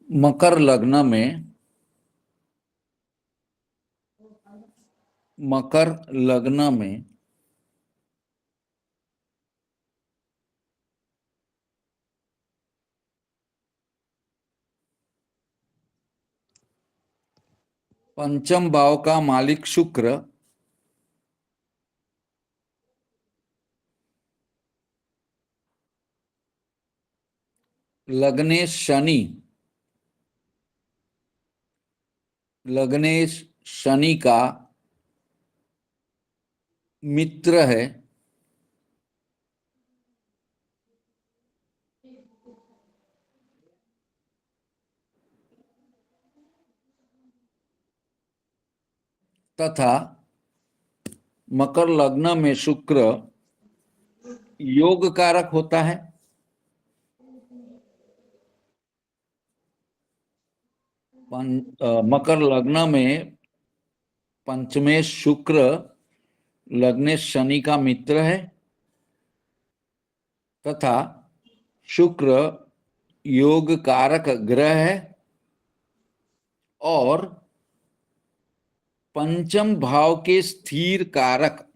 मकर लग्न में मकर लग्न में पंचम भाव का मालिक शुक्र लग्नेश शनि का मित्र है तथा मकर लग्न में शुक्र योग कारक होता है। मकर लग्न में पंचमेश शुक्र लग्नेश शनि का मित्र है तथा शुक्र योग कारक ग्रह है और पंचम भाव के स्थिर कारक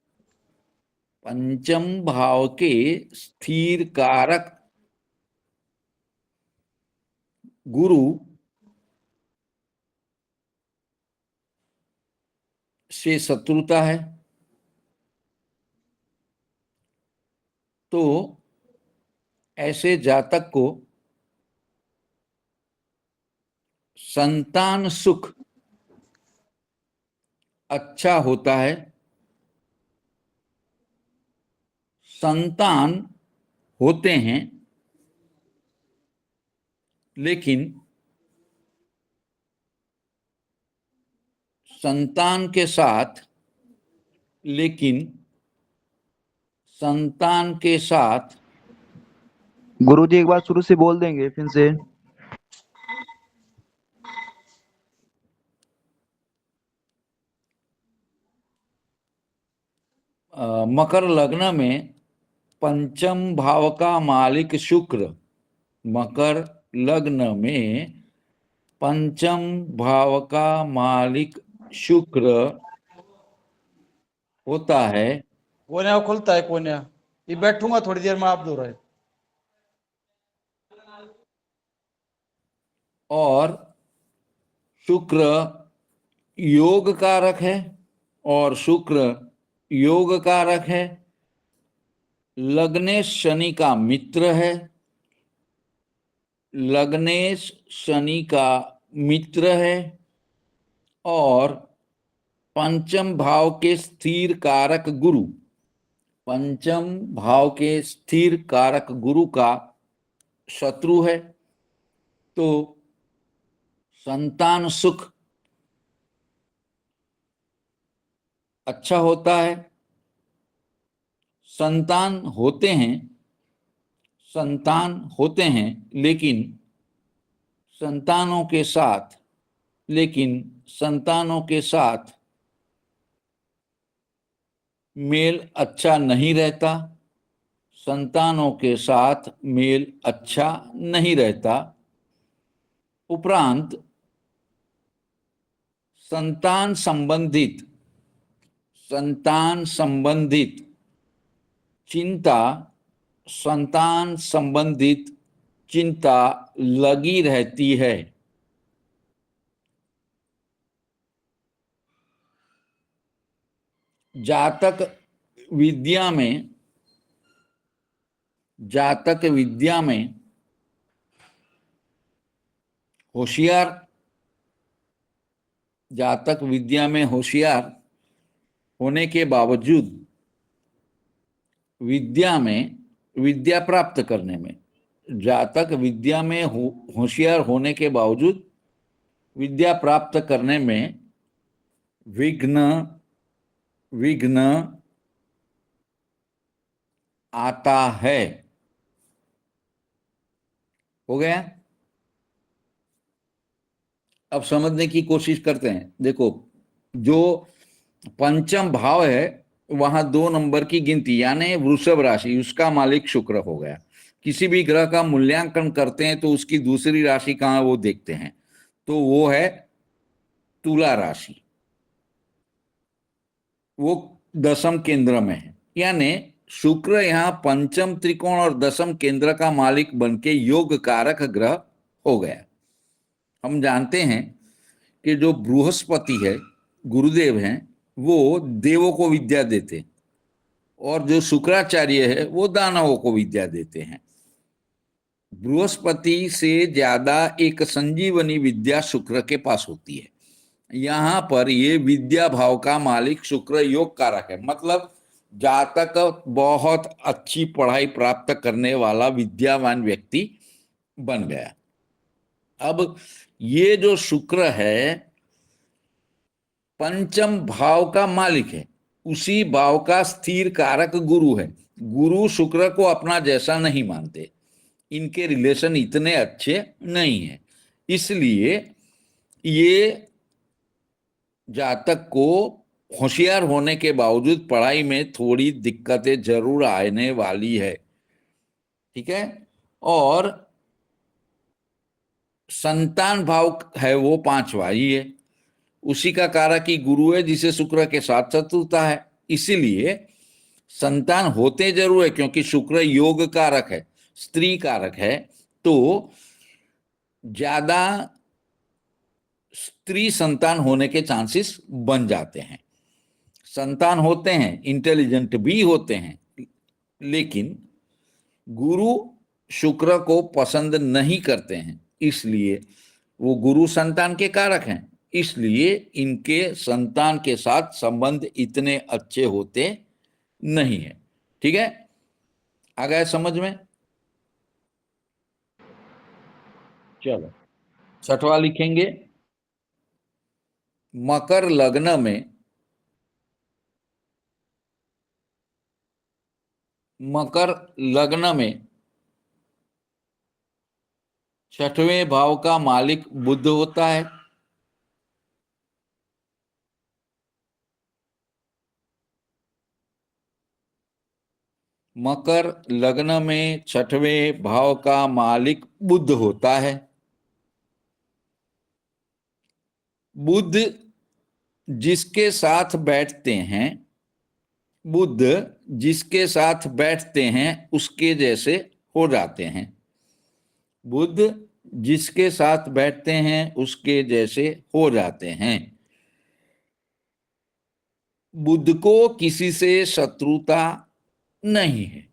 गुरु से शत्रुता है। तो ऐसे जातक को संतान सुख अच्छा होता है। संतान होते हैं लेकिन संतान के साथ गुरुजी एक बार शुरू से बोल देंगे फिर से। मकर लग्न में पंचम भाव का मालिक शुक्र मकर लग्न में पंचम भाव का मालिक शुक्र होता है। कोन्या खुलता है कोन्या, ये बैठूंगा थोड़ी देर में, आप दो रहे। और शुक्र योग कारक है लग्नेश शनि का मित्र है। और पंचम भाव के स्थिर कारक गुरु का शत्रु है। तो संतान सुख अच्छा होता है। संतान होते हैं लेकिन संतानों के साथ मेल अच्छा नहीं रहता। उपरांत संतान संबंधित चिंता लगी रहती है। जातक विद्या में होशियार होने के बावजूद विद्या प्राप्त करने में होशियार होने के बावजूद विद्या प्राप्त करने में विघ्न आता है। हो गया। अब समझने की कोशिश करते हैं। देखो, जो पंचम भाव है वहां 2 नंबर की गिनती, यानी वृषभ राशि, उसका मालिक शुक्र हो गया। किसी भी ग्रह का मूल्यांकन करते हैं तो उसकी दूसरी राशि कहाँ है वो देखते हैं, तो वो है तुला राशि, वो दशम केंद्र में है। यानी शुक्र यहाँ पंचम त्रिकोण और दशम केंद्र का मालिक बनके योग कारक ग्रह हो गया। हम जानते हैं कि जो बृहस्पति है, गुरुदेव हैं, वो देवों को विद्या देते, और जो शुक्राचार्य है वो दानवों को विद्या देते हैं। बृहस्पति से ज्यादा एक संजीवनी विद्या शुक्र के पास होती है। यहाँ पर ये विद्या भाव का मालिक शुक्र योग कारक है, मतलब जातक बहुत अच्छी पढ़ाई प्राप्त करने वाला विद्यावान व्यक्ति बन गया। अब ये जो शुक्र है पंचम भाव का मालिक है, उसी भाव का स्थिर कारक गुरु है। गुरु शुक्र को अपना जैसा नहीं मानते, इनके रिलेशन इतने अच्छे नहीं है, इसलिए ये जातक को होशियार होने के बावजूद पढ़ाई में थोड़ी दिक्कतें जरूर आने वाली है, ठीक है। और संतान भाव है वो पांचवा ही है, उसी का कारक ही गुरु है जिसे शुक्र के साथ शत्रुता है, इसीलिए संतान होते जरूर है, क्योंकि शुक्र योग कारक है, स्त्री कारक है, तो ज्यादा स्त्री संतान होने के चांसेस बन जाते हैं। संतान होते हैं, इंटेलिजेंट भी होते हैं, लेकिन गुरु शुक्र को पसंद नहीं करते हैं, इसलिए वो गुरु संतान के कारक हैं, इसलिए इनके संतान के साथ संबंध इतने अच्छे होते नहीं है। ठीक है, आ गया समझ में? चलो छठवा लिखेंगे, मकर लग्न में, मकर लग्न में छठवें भाव का मालिक बुध होता है। मकर लग्न में छठवें भाव का मालिक बुध होता है। बुध जिसके साथ बैठते हैं, बुध जिसके साथ बैठते हैं उसके जैसे हो जाते हैं। बुध जिसके साथ बैठते हैं उसके जैसे हो जाते हैं। बुध को किसी से शत्रुता नहीं है,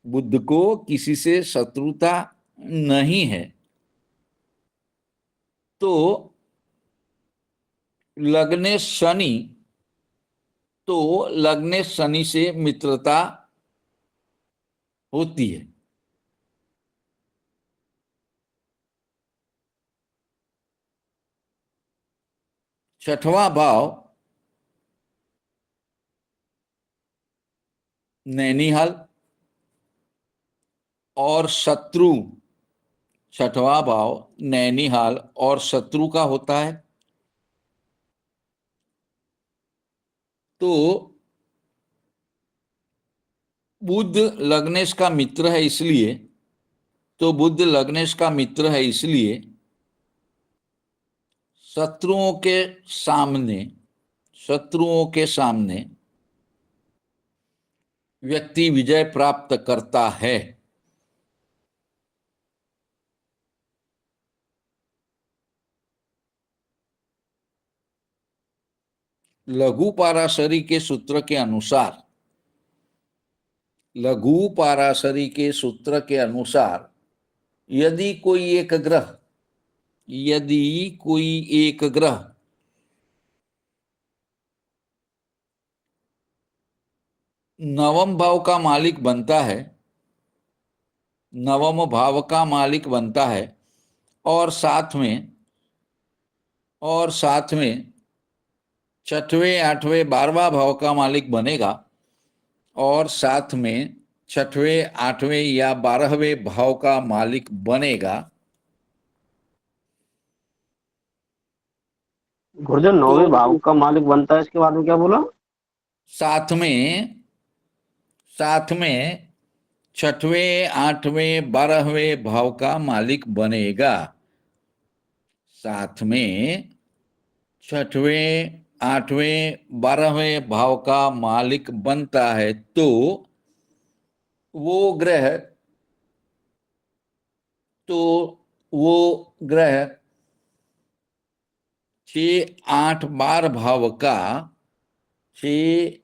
बुध को किसी से शत्रुता नहीं है, तो लग्ने शनि, तो लग्ने शनि से मित्रता होती है। छठवां भाव नैनीहाल और शत्रु, छठवां भाव नैनीहाल और शत्रु का होता है, तो बुध लग्नेश का मित्र है, इसलिए तो बुध लग्नेश का मित्र है, इसलिए शत्रुओं के सामने, शत्रुओं के सामने व्यक्ति विजय प्राप्त करता है। लघु पाराशरी के सूत्र के अनुसार, लघु पाराशरी के सूत्र के अनुसार यदि कोई एक ग्रह, यदि कोई एक ग्रह नवम भाव का मालिक बनता है, नवम भाव का मालिक बनता है, और साथ में, और साथ में छठवें आठवें बारहवां भाव का मालिक बनेगा, और साथ में छठवें आठवें या बारहवें भाव का मालिक बनेगा, गुरुजन तो नौवें भाव का मालिक बनता है, इसके बाद में क्या बोला? साथ में, साथ में छठवें, आठवें, 12वें भाव का मालिक बनेगा। साथ में छठवें, आठवें, 12वें भाव का मालिक बनता है तो वो ग्रह तो वो ग्रह 6, 8, 12 भाव का 6,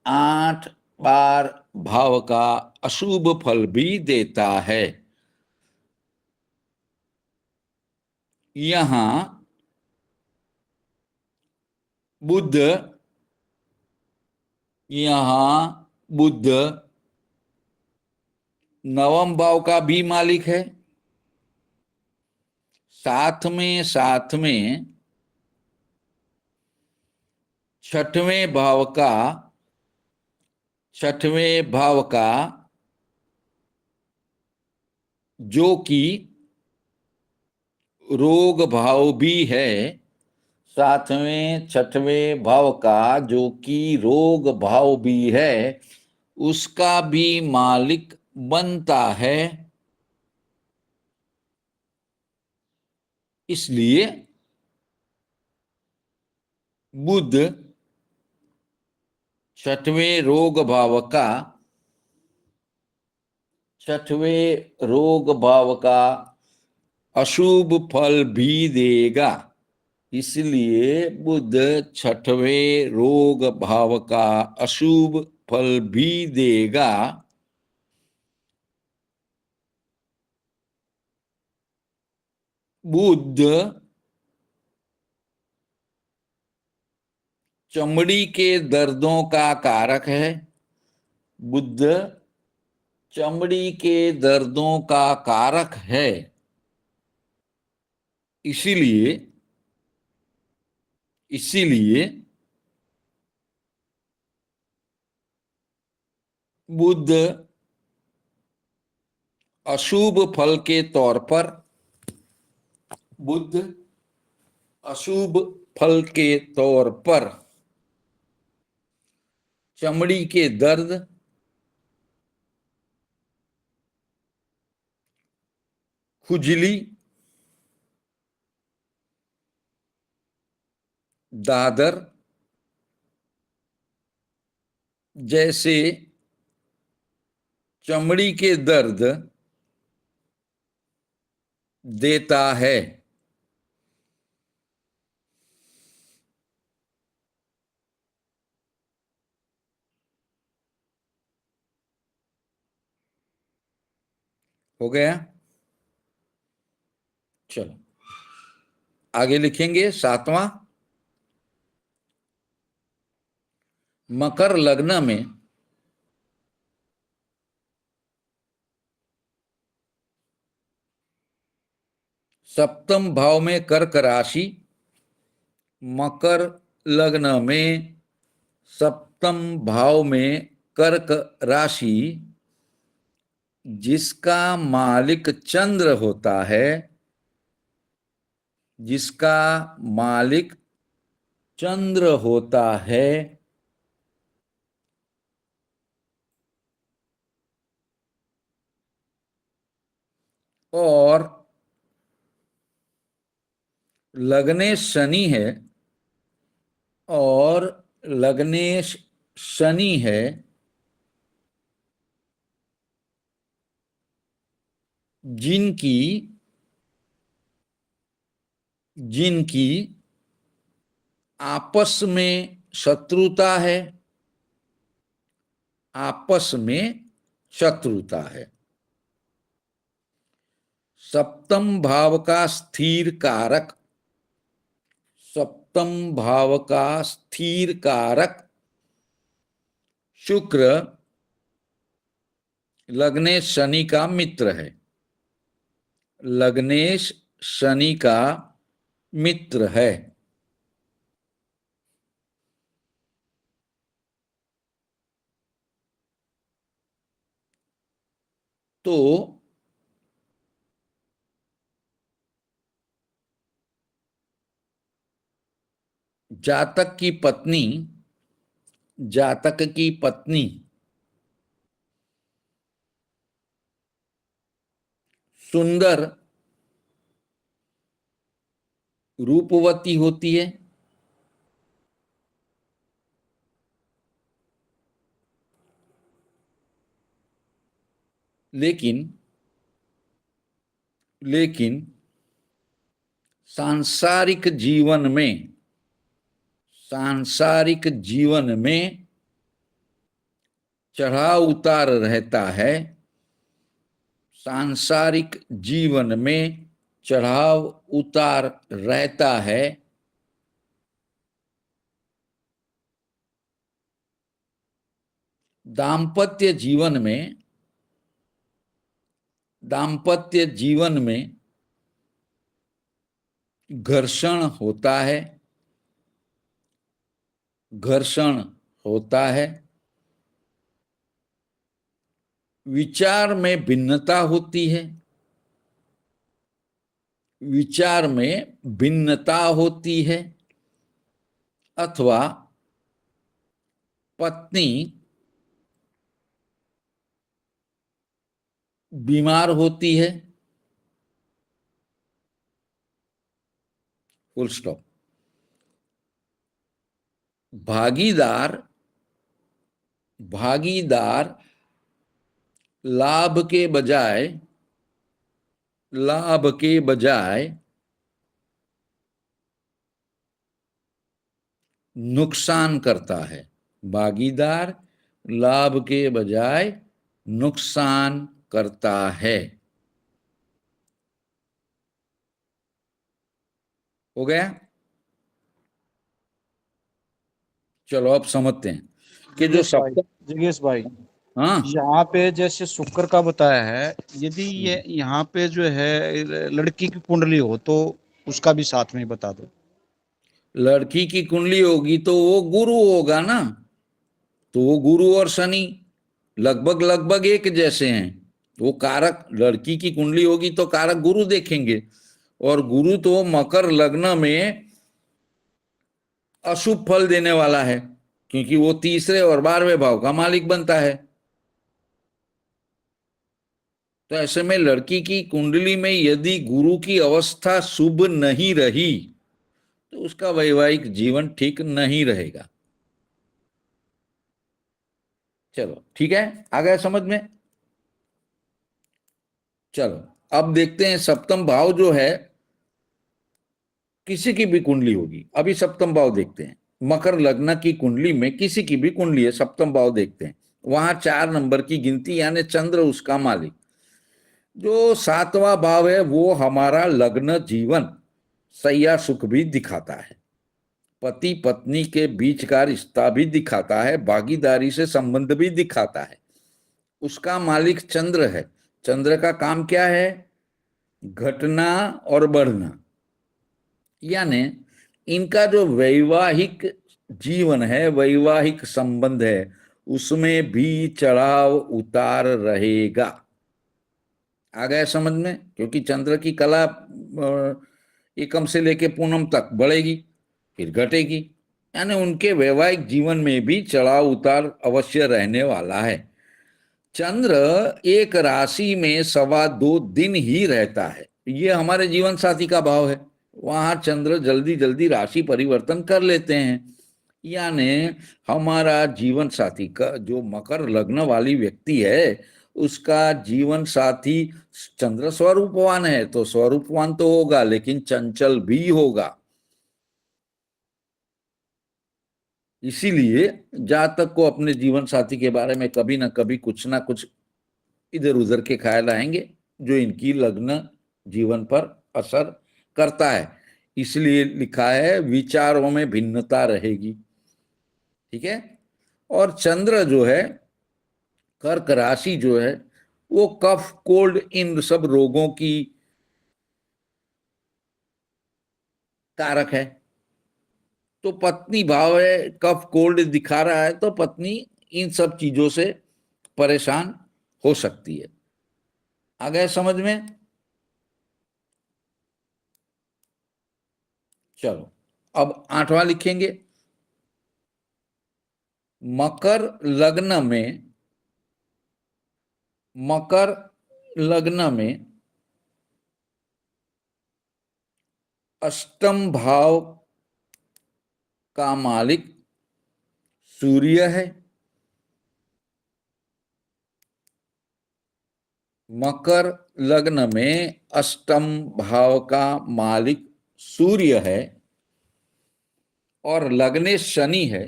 8, 12 भाव का अशुभ फल भी देता है। यहां बुध यहां बुध नवम भाव का भी मालिक है। साथ में छठवें भाव का छठवें भाव का जो कि रोग भाव भी है। सातवें छठवें भाव का जो कि रोग भाव भी है उसका भी मालिक बनता है। इसलिए बुध छठवें रोग भाव का छठवें रोग भाव का अशुभ फल भी देगा। इसलिए बुध छठवें रोग भाव का अशुभ फल भी देगा। बुध चमड़ी के दर्दों का कारक है। बुध चमड़ी के दर्दों का कारक है। इसीलिए इसीलिए बुध अशुभ फल के तौर पर बुध अशुभ फल के तौर पर चमड़ी के दर्द, खुजली, दादर जैसे चमड़ी के दर्द देता है। हो गया। चलो आगे लिखेंगे। सातवां, मकर लग्न में सप्तम भाव में कर्क राशि, मकर लग्न में सप्तम भाव में कर्क राशि जिसका मालिक चंद्र होता है, जिसका मालिक चंद्र होता है, और लग्नेश शनि है, और लग्नेश शनि है, जिनकी जिनकी आपस में शत्रुता है, आपस में शत्रुता है। सप्तम भाव का स्थिर कारक, सप्तम भाव का स्थिर कारक शुक्र लग्नेश शनि का मित्र है, लग्नेश शनि का मित्र है। तो जातक की पत्नी जातक की पत्नी सुंदर, रूपवती होती है, लेकिन लेकिन सांसारिक जीवन में चढ़ाव उतार रहता है। सांसारिक जीवन में चढ़ाव उतार रहता है। दाम्पत्य जीवन में घर्षण होता है। विचार में भिन्नता होती है। अथवा पत्नी बीमार होती है। Full stop. भागीदार लाभ के बजाय नुकसान करता है। भागीदार लाभ के बजाय नुकसान करता है। हो गया? चलो अब समझते हैं कि जो सप्तम। जिगेश भाई, हाँ, यहाँ पे जैसे शुक्र का बताया है, यदि ये यहाँ पे जो है लड़की की कुंडली हो तो उसका भी साथ में बता दो। लड़की की कुंडली होगी तो वो गुरु होगा ना, तो वो गुरु और शनि लगभग एक जैसे हैं। वो कारक, लड़की की कुंडली होगी तो कारक गुरु देखेंगे, और गुरु तो मकर लग्न में अशुभ फल देने वाला है, क्योंकि वो तीसरे और 12वें भाव का मालिक बनता है। तो ऐसे में लड़की की कुंडली में यदि गुरु की अवस्था शुभ नहीं रही तो उसका वैवाहिक जीवन ठीक नहीं रहेगा। चलो ठीक है, आ गया समझ में? चलो अब देखते हैं सप्तम भाव जो है, किसी की भी कुंडली होगी। अभी सप्तम भाव देखते हैं। मकर लग्न की कुंडली में किसी की भी कुंडली है, सप्तम भाव देखते हैं। वहां 4 नंबर की गिनती, यानी चंद्र उसका मालिक। जो 7वां भाव है वो हमारा लग्न जीवन, सैया सुख भी दिखाता है, पति पत्नी के बीच का रिश्ता भी दिखाता है, भागीदारी से संबंध भी दिखाता है। उसका मालिक चंद्र है। चंद्र का काम क्या है? घटना और बढ़ना। यानी इनका जो वैवाहिक जीवन है, वैवाहिक संबंध है, उसमें भी चढ़ाव उतार रहेगा। आ गया समझ में? क्योंकि चंद्र की कला एकम से लेके पूनम तक बढ़ेगी फिर घटेगी, यानी उनके वैवाहिक जीवन में भी चढ़ाव उतार अवश्य रहने वाला है। चंद्र एक राशि में 2.25 दिन ही रहता है। ये हमारे जीवन साथी का भाव है। वहां चंद्र जल्दी जल्दी राशि परिवर्तन कर लेते हैं। यानी हमारा जीवन साथी का जो मकर लग्न वाली व्यक्ति है, उसका जीवन साथी चंद्र स्वरूपवान है तो स्वरूपवान तो होगा, लेकिन चंचल भी होगा। इसीलिए जातक को अपने जीवन साथी के बारे में कभी ना कुछ इधर उधर के ख्याल आएंगे, जो इनकी लग्न जीवन पर असर करता है। इसलिए लिखा है विचारों में भिन्नता रहेगी। ठीक है? और चंद्र जो है, कर्क राशि जो है, वो कफ कोल्ड इन सब रोगों की कारक है। तो पत्नी भाव है, कफ कोल्ड दिखा रहा है, तो पत्नी इन सब चीजों से परेशान हो सकती है। आ गए समझ में? चलो अब 8वां लिखेंगे। मकर लग्न में अष्टम भाव का मालिक सूर्य है, मकर लग्न में अष्टम भाव का मालिक सूर्य है और लग्नेश शनि है,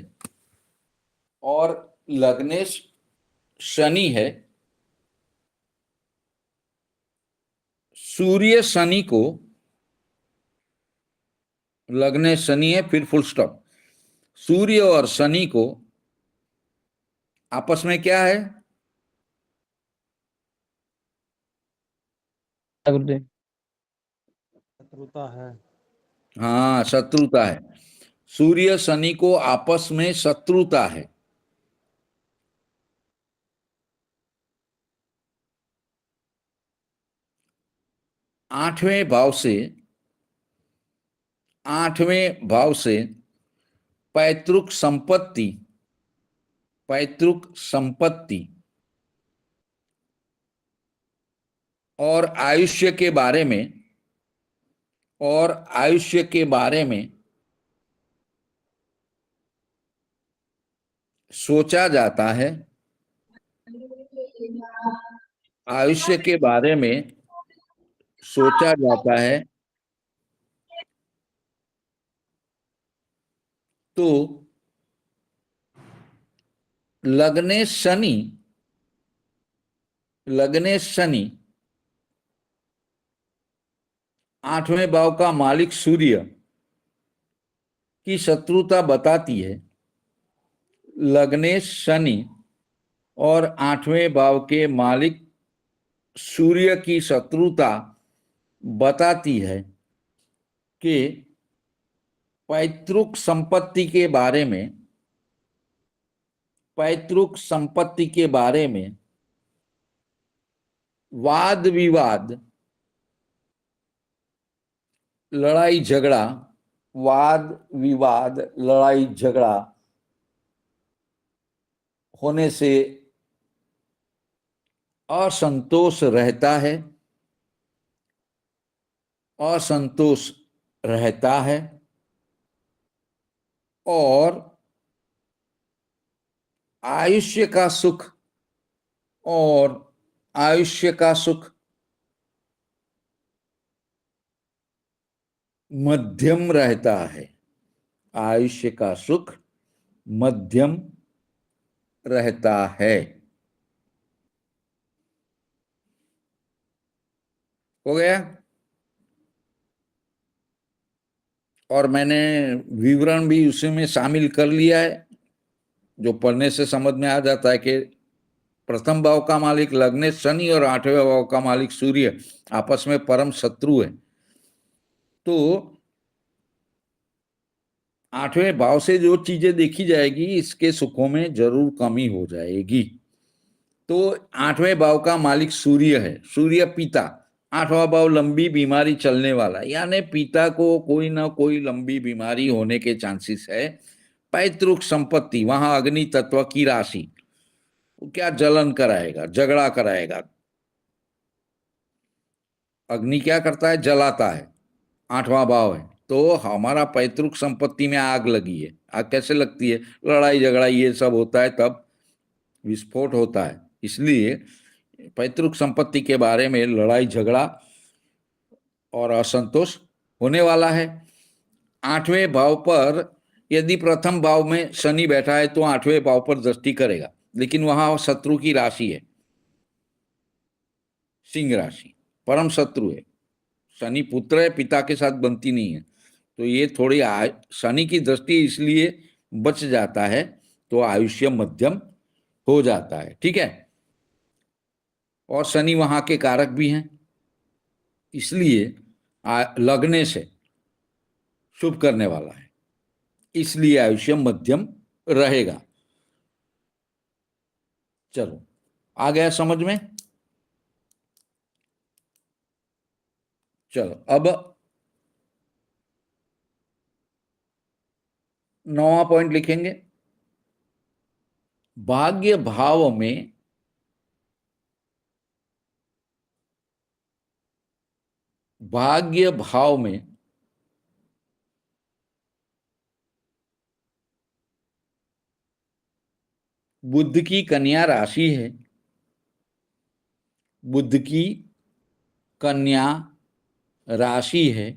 और लग्नेश शनि है। सूर्य शनि को, लग्नेश शनि है फिर फुल स्टॉप, सूर्य और शनि को आपस में क्या है? गुरुदेव। शत्रुता है। हाँ, शत्रुता है। सूर्य शनि को आपस में शत्रुता है। आठवें भाव से पैतृक संपत्ति, पैतृक संपत्ति और आयुष्य के बारे में, और आयुष्य के बारे में सोचा जाता है। आयुष्य के बारे में सोचा जाता है तो लग्ने शनि, लग्ने शनि आठवें भाव का मालिक सूर्य की शत्रुता बताती है। लग्ने शनि और आठवें भाव के मालिक सूर्य की शत्रुता बताती है कि पैतृक संपत्ति के बारे में, पैतृक संपत्ति के बारे में वाद विवाद, लड़ाई झगड़ा, वाद विवाद लड़ाई झगड़ा होने से असंतोष रहता है, असंतोष रहता है और आयुष्य का सुख, और आयुष्य का सुख मध्यम रहता है। आयुष्य का सुख मध्यम रहता है। हो गया? और मैंने विवरण भी उसी में शामिल कर लिया है, जो पढ़ने से समझ में आ जाता है कि प्रथम भाव का मालिक लग्नेश शनि और आठवें भाव का मालिक सूर्य आपस में परम शत्रु है। तो आठवें भाव से जो चीजें देखी जाएगी, इसके सुखों में जरूर कमी हो जाएगी। तो आठवें भाव का मालिक सूर्य है, सूर्य पिता, आठवां भाव लंबी बीमारी चलने वाला, यानी पिता को कोई ना कोई लंबी बीमारी होने के चांसेस है। पैतृक संपत्ति, वहां अग्नि तत्व की राशि, वो क्या जलन कराएगा, झगड़ा कराएगा। अग्नि क्या करता है? जलाता है। आठवां भाव है तो हमारा पैतृक संपत्ति में आग लगी है। आग कैसे लगती है? लड़ाई झगड़ा ये सब होता है, तब विस्फोट होता है। इसलिए पैतृक संपत्ति के बारे में लड़ाई झगड़ा और असंतोष होने वाला है। आठवें भाव पर यदि प्रथम भाव में शनि बैठा है तो आठवें भाव पर दृष्टि करेगा, लेकिन वहां शत्रु की राशि है, सिंह राशि, परम शत्रु है। शनि पुत्र है, पिता के साथ बनती नहीं है, तो ये थोड़ी शनि की दृष्टि इसलिए बच जाता है, तो आयुष्य मध्यम हो जाता है। ठीक है? और शनि वहां के कारक भी हैं, इसलिए लगने से शुभ करने वाला है, इसलिए आयुष्य मध्यम रहेगा। चलो, आ गया समझ में? चलो, अब 9वां पॉइंट लिखेंगे। भाग्य भाव में भाग्य भाव में बुध की कन्या राशि है, बुध की कन्या राशि है,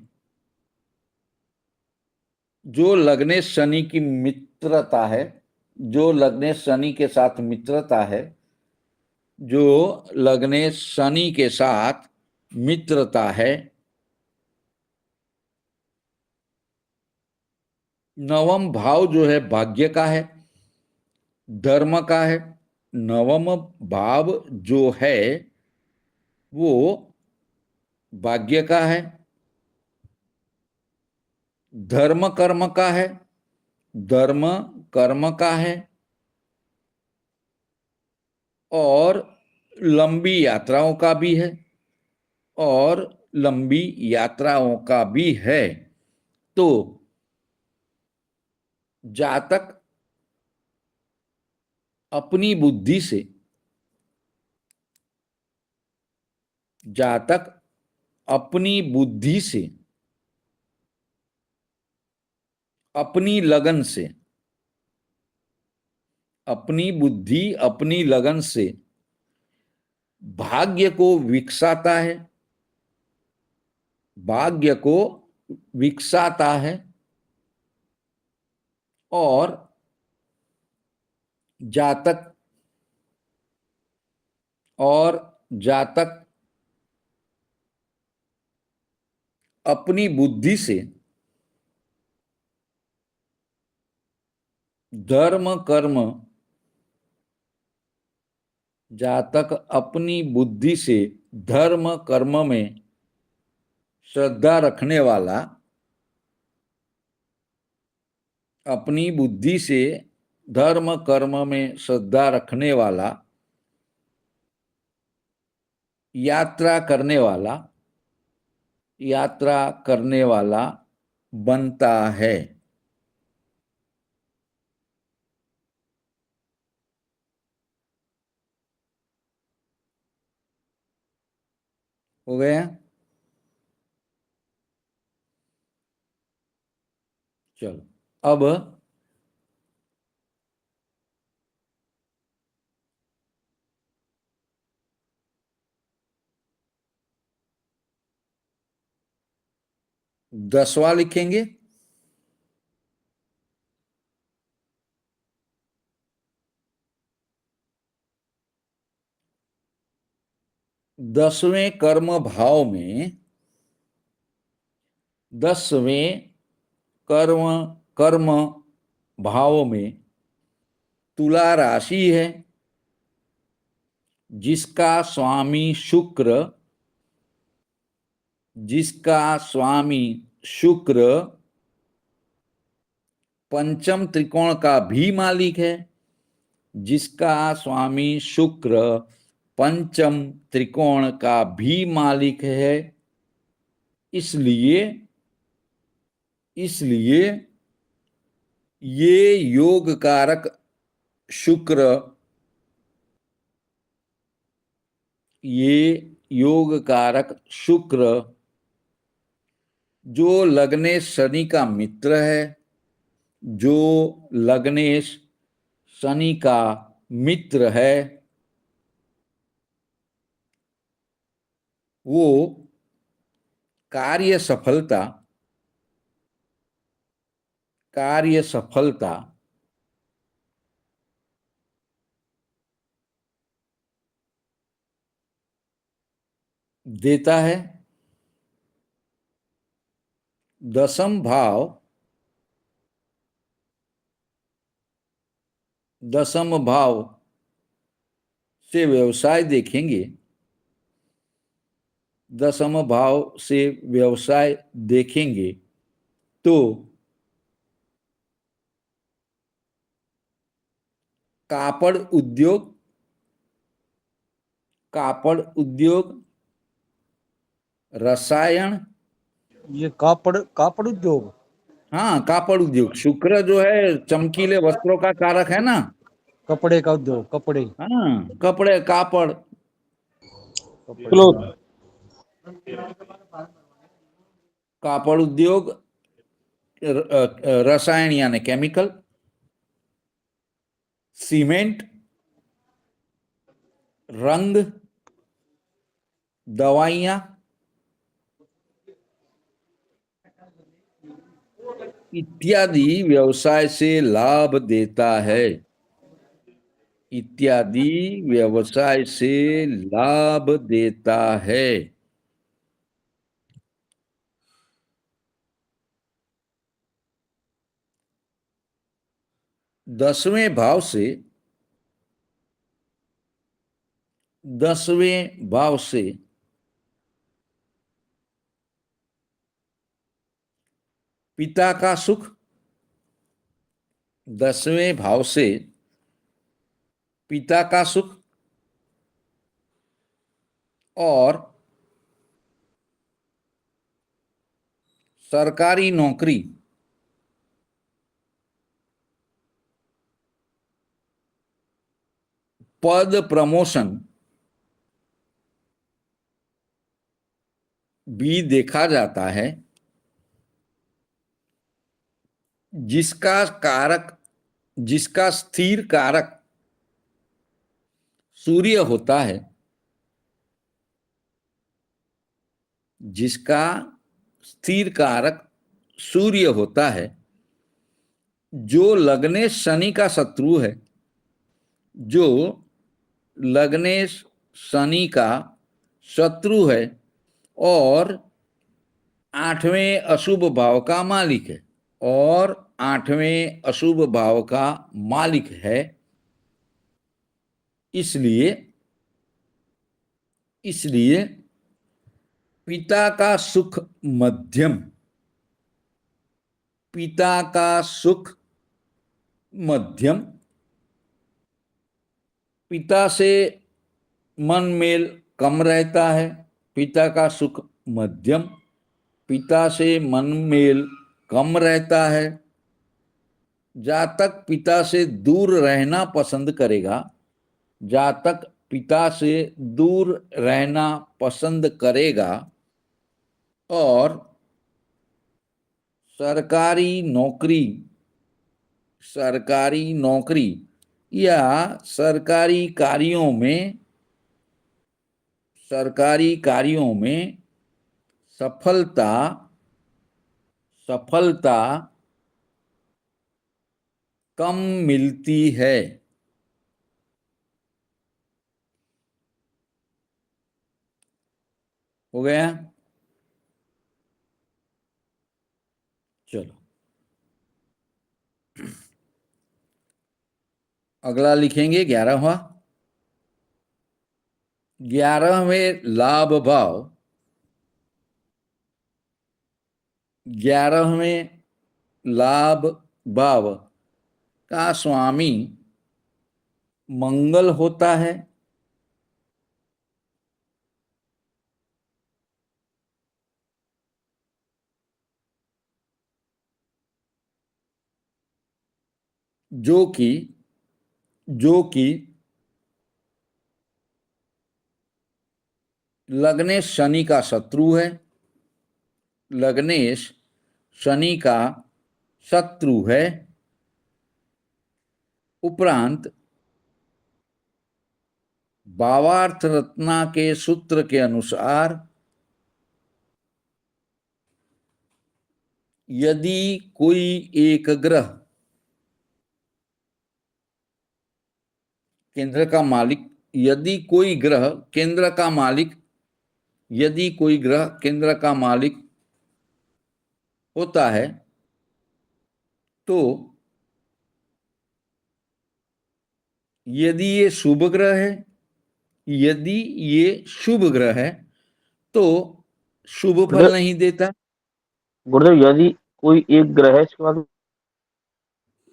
जो लग्ने शनि की मित्रता है, जो लग्ने शनि के साथ मित्रता है, जो लग्ने शनि के साथ मित्रता है। नवम भाव जो है भाग्य का है, धर्म का है। नवम भाव जो है वो भाग्य का है, धर्म कर्म का है, धर्म कर्म का है, और लंबी यात्राओं का भी है, और लंबी यात्राओं का भी है। तो जातक अपनी बुद्धि से, जातक अपनी बुद्धि से, अपनी लगन से, अपनी बुद्धि अपनी लगन से भाग्य को विकसाता है, भाग्य को विकसाता है, और जातक और जातक अपनी बुद्धि से धर्म कर्म, जातक अपनी बुद्धि से धर्म कर्म में श्रद्धा रखने वाला, अपनी बुद्धि से धर्म कर्म में श्रद्धा रखने वाला, यात्रा करने वाला, यात्रा करने वाला बनता है। हो गया? चलो अब 10वां लिखेंगे। 10वें कर्म भाव में, 10वें कर्म कर्म भाव में तुला राशि है, जिसका स्वामी शुक्र, जिसका स्वामी शुक्र पंचम त्रिकोण का भी मालिक है, जिसका स्वामी शुक्र पंचम त्रिकोण का भी मालिक है। इसलिए इसलिए ये योग कारक शुक्र, ये योग कारक शुक्र जो लग्नेश शनि का मित्र है, जो लग्नेश शनि का मित्र है, वो कार्य सफलता, कार्य सफलता देता है। दसम भाव, दसम भाव से व्यवसाय देखेंगे, दसम भाव से व्यवसाय देखेंगे तो कापड़ उद्योग, कापड़ उद्योग, रसायन, ये कापड़ कापड़ उद्योग, हाँ कापड़ उद्योग। शुक्र जो है चमकीले वस्त्रों का कारक है ना, कपड़े का उद्योग, कपड़े हाँ कपड़े, कापड़, क्लोथ, कापड़ उद्योग, रसायन यानी केमिकल, सीमेंट, रंग, दवाइयां इत्यादि व्यवसाय से लाभ देता है। इत्यादि व्यवसाय से लाभ देता है। 10वें भाव से 10वें भाव से पिता का सुख, 10वें भाव से पिता का सुख और सरकारी नौकरी, पद प्रमोशन भी देखा जाता है। जिसका स्थिर कारक सूर्य होता है, जिसका स्थिर कारक सूर्य होता है, जो लग्नेश शनि का शत्रु है, जो लग्नेश शनि का शत्रु है और 8वें अशुभ भाव का मालिक है, और 8वें अशुभ भाव का मालिक है। इसलिए पिता का सुख मध्यम, पिता का सुख मध्यम, पिता से मन मेल कम रहता है। पिता का सुख मध्यम, पिता से मन मेल कम रहता है। जहाँ तक पिता से दूर रहना पसंद करेगा, जहाँ तक पिता से दूर रहना पसंद करेगा, और सरकारी नौकरी या सरकारी कार्यों में सफलता कम मिलती है। हो गया? चलो अगला लिखेंगे 11वां। 11वें लाभ भाव, 11वें लाभ भाव का स्वामी मंगल होता है। जो कि लग्नेश शनि का शत्रु है, लग्नेश शनि का शत्रु है। उपरांत भावार्थ रत्ना के सूत्र के अनुसार यदि कोई एक ग्रह केंद्र का मालिक, यदि कोई ग्रह केंद्र का मालिक होता है, तो यदि ये शुभ ग्रह है तो शुभ फल नहीं देता। गुरुदेव यदि कोई एक ग्रह है, इसके बाद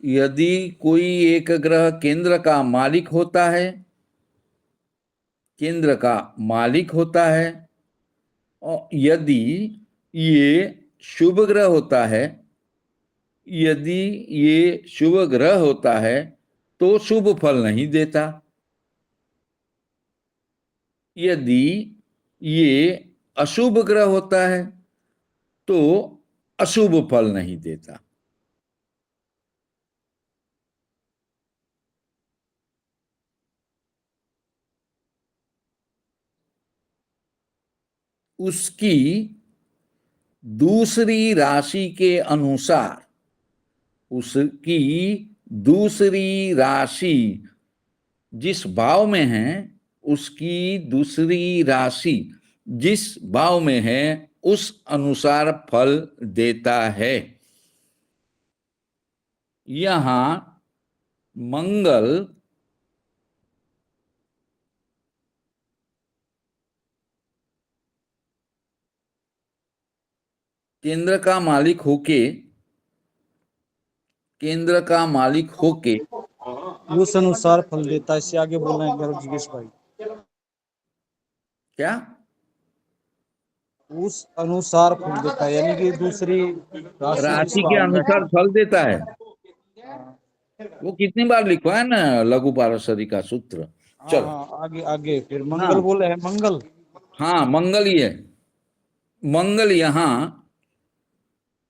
यदि कोई एक ग्रह केंद्र का मालिक होता है और यदि ये शुभ ग्रह होता है तो शुभ फल नहीं देता। यदि ये अशुभ ग्रह होता है तो अशुभ फल नहीं देता। उसकी दूसरी राशि के अनुसार, उसकी दूसरी राशि जिस भाव में है, उसकी दूसरी राशि जिस भाव में है उस अनुसार फल देता है। यहां मंगल केंद्र का मालिक होके, केंद्र का मालिक होके उस अनुसार फल देता है। इससे आगे बोलना है गौरव जिगेश भाई। क्या? उस अनुसार फल देता है, यानी कि दूसरी राशि जिस राशि के भाव में अनुसार है। फल देता है। वो कितनी बार लिखवा है ना लघु पारसरी का सूत्र। हाँ चलो, हाँ, आगे आगे फिर मंगल हाँ बोले है, मंगल। हाँ, मंगल ही है। मंगल यहां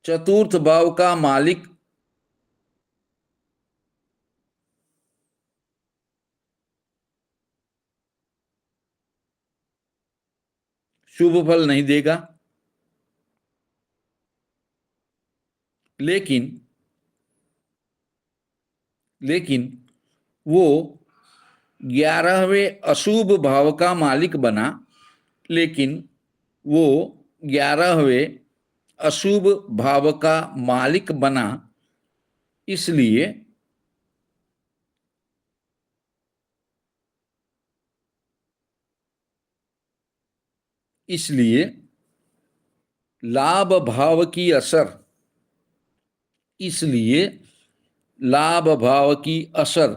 चतुर्थ भाव का मालिक शुभ फल नहीं देगा, लेकिन लेकिन वो 11वें अशुभ भाव का मालिक बना, लेकिन वो 11वें अशुभ भाव का मालिक बना, इसलिए इसलिए लाभ भाव की असर, इसलिए लाभ भाव की असर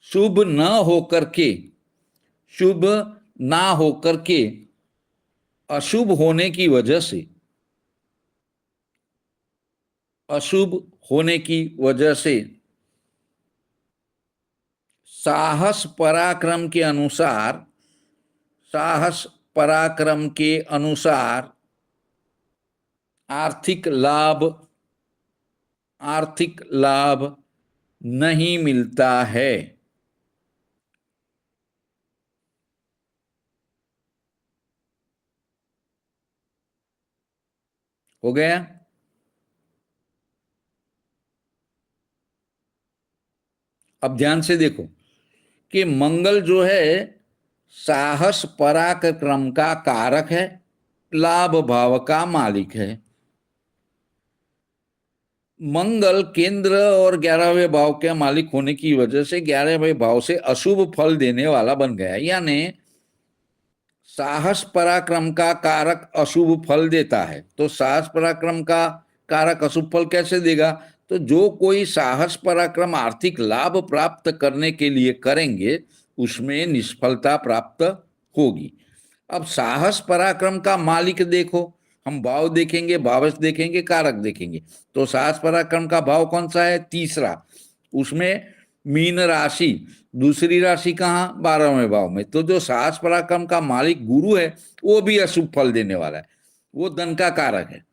शुभ न होकर के, शुभ ना होकर के अशुभ होने की वजह से, अशुभ होने की वजह से साहस पराक्रम के अनुसार, साहस पराक्रम के अनुसार आर्थिक लाभ, आर्थिक लाभ नहीं मिलता है। हो गया? अब ध्यान से देखो कि मंगल जो है साहस पराक्रम का कारक है, लाभ भाव का मालिक है। मंगल केंद्र और 11वें भाव के मालिक होने की वजह से 11वें भाव से अशुभ फल देने वाला बन गया, यानी साहस पराक्रम का कारक अशुभ फल देता है। तो साहस पराक्रम का कारक अशुभ फल कैसे देगा? तो जो कोई साहस पराक्रम आर्थिक लाभ प्राप्त करने के लिए करेंगे उसमें निष्फलता प्राप्त होगी। अब साहस पराक्रम का मालिक देखो, हम भाव देखेंगे, भावश देखेंगे, कारक देखेंगे। तो साहस पराक्रम का भाव कौन सा है? तीसरा। उसमें मीन राशि, दूसरी राशि कहाँ? 12वें भाव में। तो जो साहस पराक्रम का मालिक गुरु है वो भी अशुभ फल देने वाला है, वो धन का कारक है।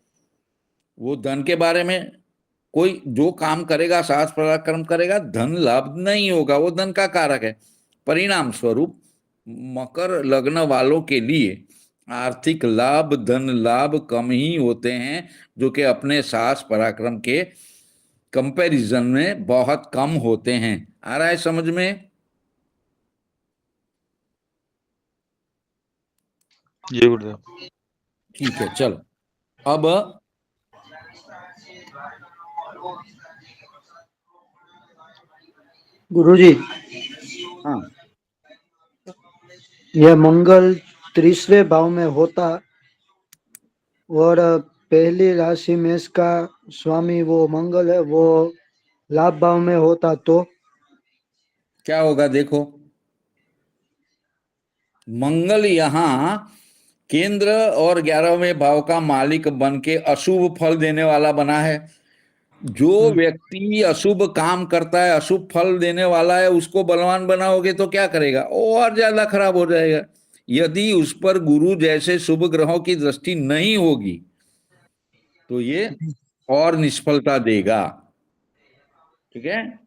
वो धन के बारे में कोई जो काम करेगा, साहस पराक्रम करेगा, धन लाभ नहीं होगा, वो धन का कारक है। परिणाम स्वरूप मकर लग्न वालों के लिए आर्थिक लाभ, धन लाभ कम ही होते हैं, जो कि अपने साहस पराक्रम के कंपैरिजन में बहुत कम होते हैं। आ रहा है समझ में? जी गुरुदेव। ठीक है, चलो अब गुरुजी, हाँ, यह मंगल तीसरे भाव में होता और पहली राशि में इसका स्वामी वो मंगल है, वो लाभ भाव में होता तो क्या होगा देखो। मंगल यहां केंद्र और 11वें भाव का मालिक बन के अशुभ फल देने वाला बना है। जो व्यक्ति अशुभ काम करता है, अशुभ फल देने वाला है, उसको बलवान बनाओगे तो क्या करेगा? और ज्यादा खराब हो जाएगा। यदि उस पर गुरु जैसे शुभ ग्रहों की दृष्टि नहीं होगी तो ये और निष्फलता देगा। ठीक है?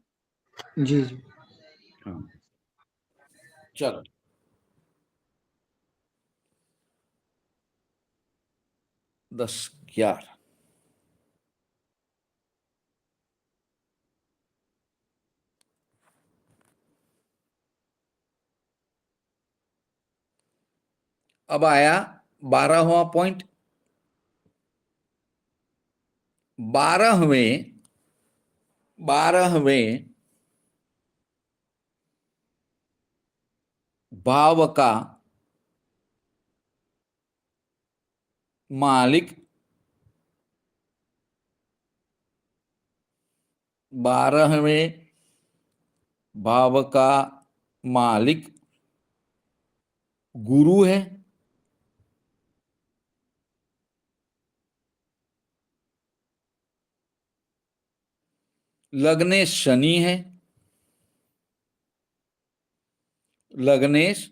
जी जी। हाँ, चलो 10-11। अब आया 12वां पॉइंट। 12वें भाव का मालिक 12वें भाव का मालिक गुरु है। लग्नेश शनि है। लग्नेश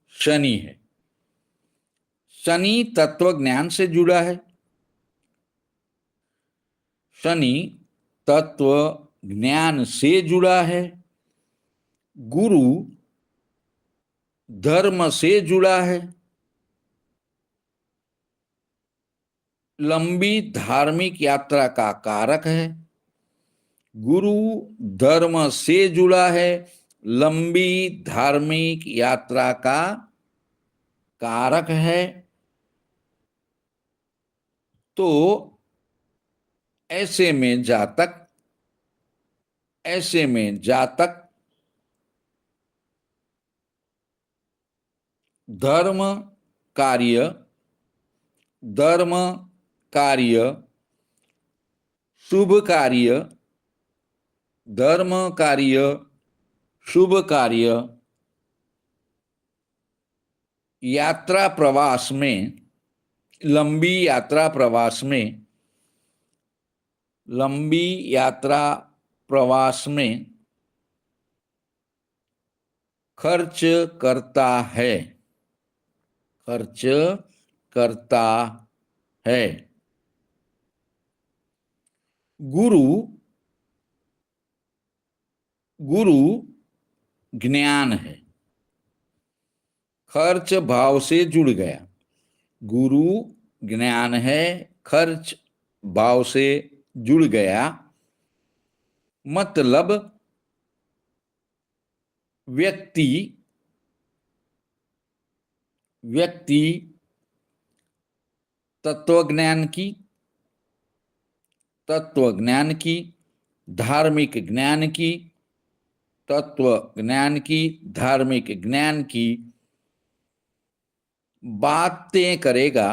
शनि है। शनि तत्व ज्ञान से जुड़ा है। शनि तत्व ज्ञान से जुड़ा है। गुरु धर्म से जुड़ा है। लंबी धार्मिक यात्रा का कारक है। गुरु धर्म से जुड़ा है, लंबी धार्मिक यात्रा का कारक है। तो ऐसे में जातक धर्म कार्य शुभ कार्य, धर्म कार्य शुभ कार्य, यात्रा प्रवास में, लंबी यात्रा प्रवास में खर्च करता है। गुरु ज्ञान है। खर्च भाव से जुड़ गया। गुरु ज्ञान है, खर्च भाव से जुड़ गया। मतलब व्यक्ति तत्वज्ञान की, धार्मिक ज्ञान की, धार्मिक ज्ञान की बातें करेगा।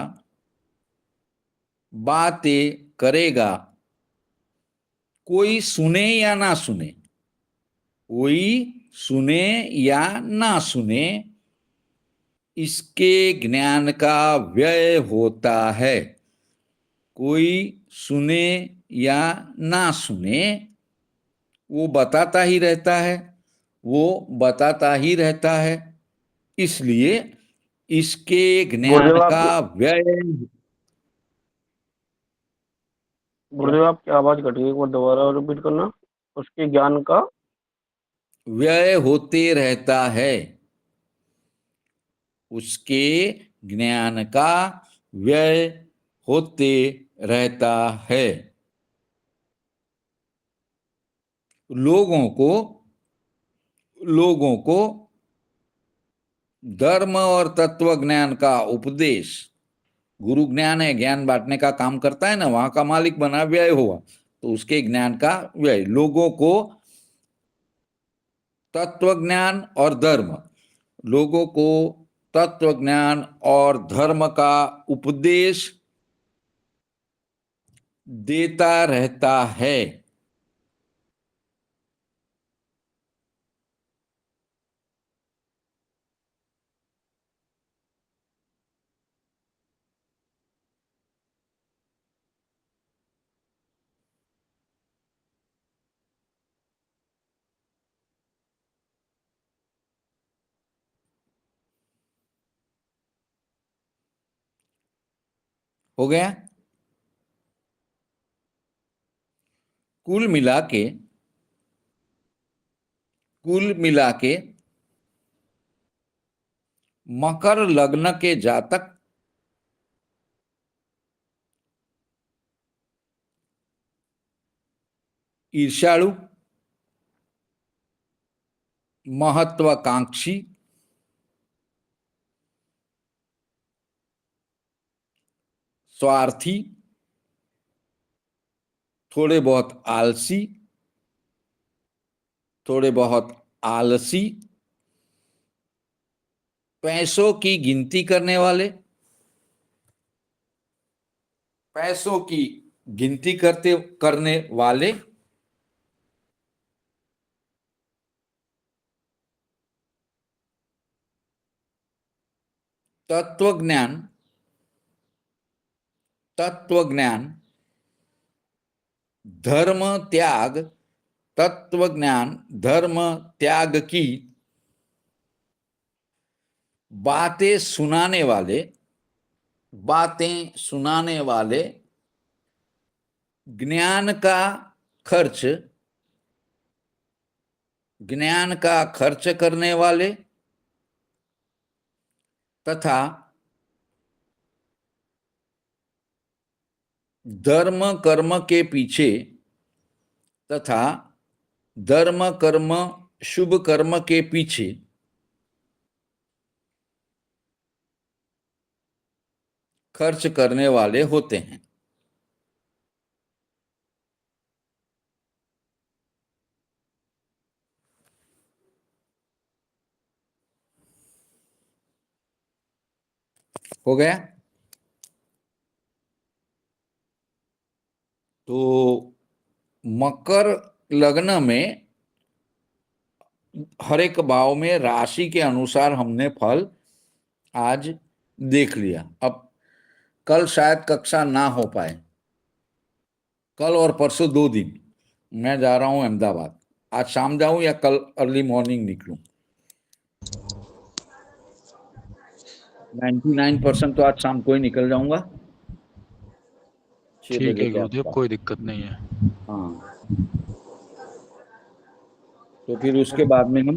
कोई सुने या ना सुने, इसके ज्ञान का व्यय होता है। कोई सुने या ना सुने, वो बताता ही रहता है। इसलिए इसके ज्ञान गुरुदेव का आप व्यय गुरुदेव आपकी आवाज कट गई, एक बार दोबारा रिपीट करना। उसके ज्ञान का व्यय होते रहता है। उसके ज्ञान का व्यय होते रहता है। लोगों को धर्म और तत्व ज्ञान का उपदेश, गुरु ज्ञान है, ज्ञान बांटने का काम करता है ना, वहां का मालिक बना, व्यय हुआ, तो उसके ज्ञान का व्यय। लोगों को तत्व ज्ञान और धर्म, लोगों को तत्व ज्ञान और धर्म का उपदेश देता रहता है। हो गया। कुल मिला के मकर लग्न के जातक ईर्ष्यालु, महत्वाकांक्षी, स्वार्थी, थोड़े बहुत आलसी, थोड़े बहुत आलसी, पैसों की गिनती करने वाले, पैसों की गिनती करने वाले, तत्वज्ञान, धर्म त्याग, तत्वज्ञान धर्म त्याग की बातें सुनाने वाले, ज्ञान का खर्च करने वाले, तथा धर्म कर्म शुभ कर्म के पीछे खर्च करने वाले होते हैं। हो गया? तो मकर लग्न में हर एक भाव में राशि के अनुसार हमने फल आज देख लिया। अब कल शायद कक्षा ना हो पाए, कल और परसों 2 दिन मैं जा रहा हूं अहमदाबाद। आज शाम जाऊं या कल अर्ली मॉर्निंग निकलूं? 99% तो आज शाम को ही निकल जाऊंगा, 6 ठीक बजे है के गुरुदेव, आसपास। कोई दिक्कत नहीं है। हाँ, तो फिर उसके बाद में हम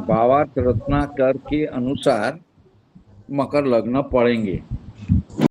भावार्थ रत्नाकर के अनुसार मकर लग्न पढ़ेंगे।